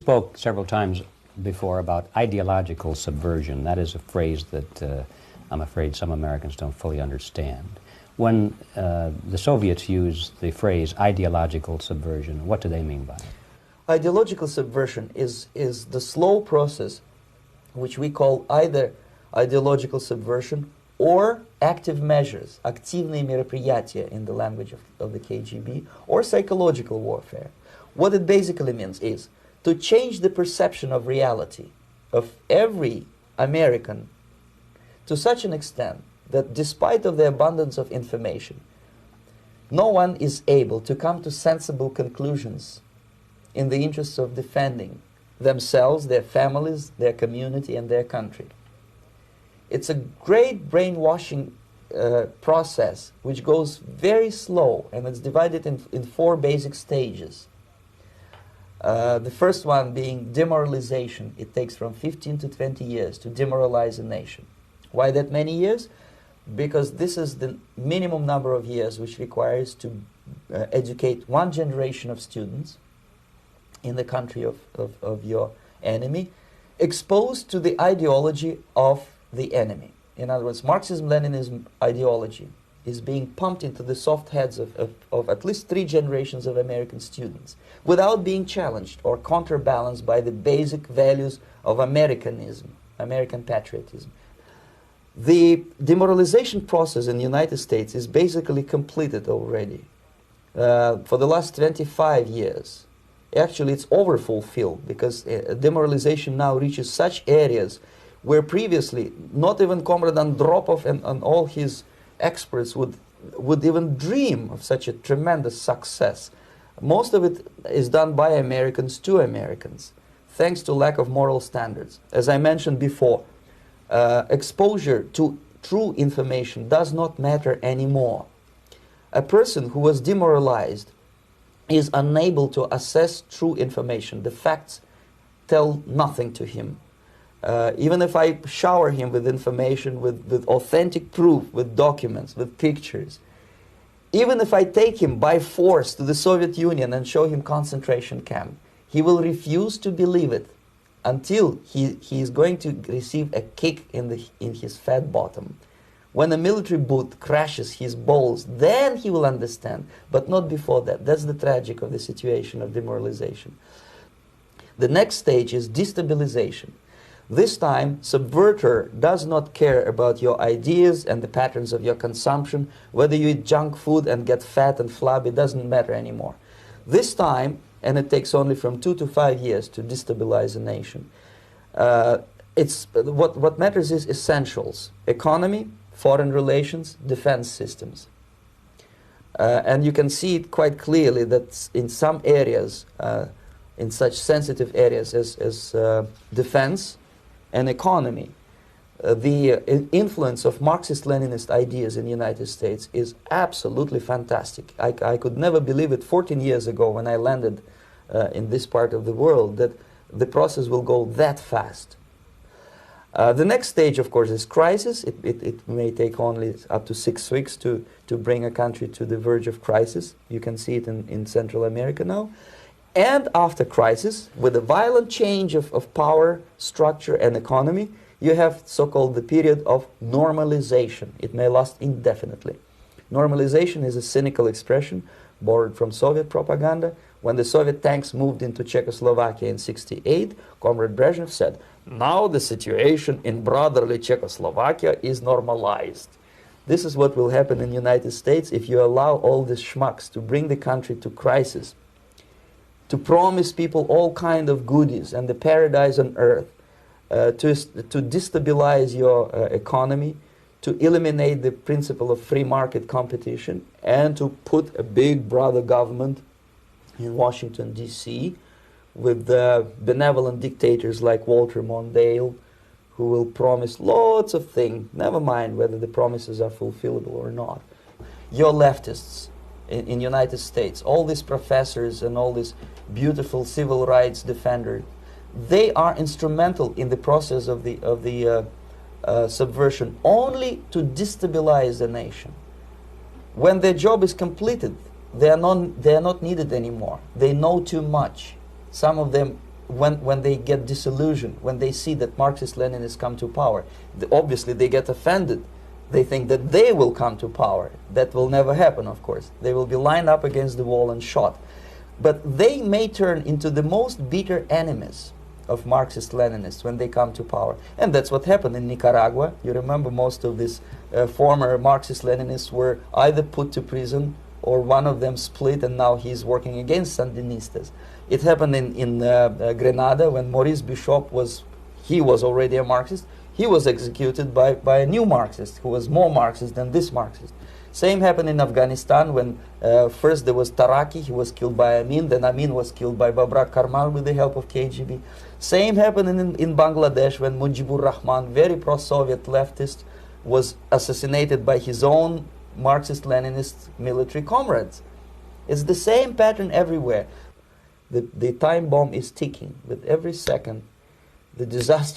Spoke several times before about ideological subversion. That is a phrase that I'm afraid some Americans don't fully understand. When the Soviets used the phrase ideological subversion, what do they mean by it? Ideological subversion is the slow process which we call either ideological subversion or active measures, активные мероприятия in the language of the KGB, or psychological warfare. What it basically means is to change the perception of reality of every American to such an extent that despite of the abundance of information, no one is able to come to sensible conclusions in the interests of defending themselves, their families, their community, and their country. It's a great brainwashing process which goes very slow, and it's divided in four basic stages. The first one being demoralization. It takes from 15 to 20 years to demoralize a nation. Why that many years? Because this is the minimum number of years which requires to educate one generation of students in the country of your enemy, exposed to the ideology of the enemy. In other words, Marxism-Leninism ideology is being pumped into the soft heads of at least 3 generations of American students without being challenged or counterbalanced by the basic values of Americanism, American patriotism. The demoralization process in the United States is basically completed already. For the last 25 years, actually it's overfulfilled, because demoralization now reaches such areas where previously not even Comrade Andropov and all his experts would even dream of such a tremendous success. Most of it is done by Americans to Americans, thanks to lack of moral standards. As I mentioned before, exposure to true information does not matter anymore. A person who was demoralized is unable to assess true information. The facts tell nothing to him. Even if I shower him with information, with authentic proof, with documents, with pictures, even if I take him by force to the Soviet Union and show him concentration camp, he will refuse to believe it until he is going to receive a kick in his fat bottom. When a military boot crashes his balls, then he will understand, but not before that. That's the tragic of the situation of demoralization. The next stage is destabilization. This time, subverter does not care about your ideas and the patterns of your consumption. Whether you eat junk food and get fat and flabby, doesn't matter anymore. This time, and it takes only from 2 to 5 years to destabilize a nation, what matters is essentials: economy, foreign relations, defense systems. And you can see it quite clearly that in some areas, in such sensitive areas as defense and economy, the influence of Marxist-Leninist ideas in the United States is absolutely fantastic. I could never believe it 14 years ago when I landed in this part of the world that the process will go that fast. The next stage, of course, is crisis. It may take only up to 6 weeks to bring a country to the verge of crisis. You can see it in Central America now. And after crisis, with a violent change of power, structure, and economy, you have so-called the period of normalization. It may last indefinitely. Normalization is a cynical expression borrowed from Soviet propaganda. When the Soviet tanks moved into Czechoslovakia in '68, Comrade Brezhnev said, "Now the situation in brotherly Czechoslovakia is normalized." This is what will happen in the United States if you allow all these schmucks to bring the country to crisis, to promise people all kind of goodies and the paradise on earth, to destabilize your economy, to eliminate the principle of free market competition, and to put a big brother government in Washington, D.C., with benevolent dictators like Walter Mondale, who will promise lots of things, never mind whether the promises are fulfillable or not. Your leftists in the United States, all these professors and all these beautiful civil rights defenders, they are instrumental in the process of the subversion only to destabilize the nation. When their job is completed, they are not needed anymore. They know too much. Some of them when they get disillusioned, when they see that Marxist-Leninists come to power, obviously they get offended. They think that they will come to power. That will never happen, of course. They will be lined up against the wall and shot. But they may turn into the most bitter enemies of Marxist-Leninists when they come to power. And that's what happened in Nicaragua. You remember most of these former Marxist-Leninists were either put to prison or one of them split, and now he's working against Sandinistas. It happened in Grenada when Maurice Bishop was already a Marxist. He was executed by a new Marxist who was more Marxist than this Marxist. Same happened in Afghanistan when first there was Taraki, he was killed by Amin, then Amin was killed by Babrak Karmal with the help of KGB. Same happened in Bangladesh when Mujibur Rahman, very pro-Soviet leftist, was assassinated by his own Marxist-Leninist military comrades. It's the same pattern everywhere. The time bomb is ticking. With every second, the disaster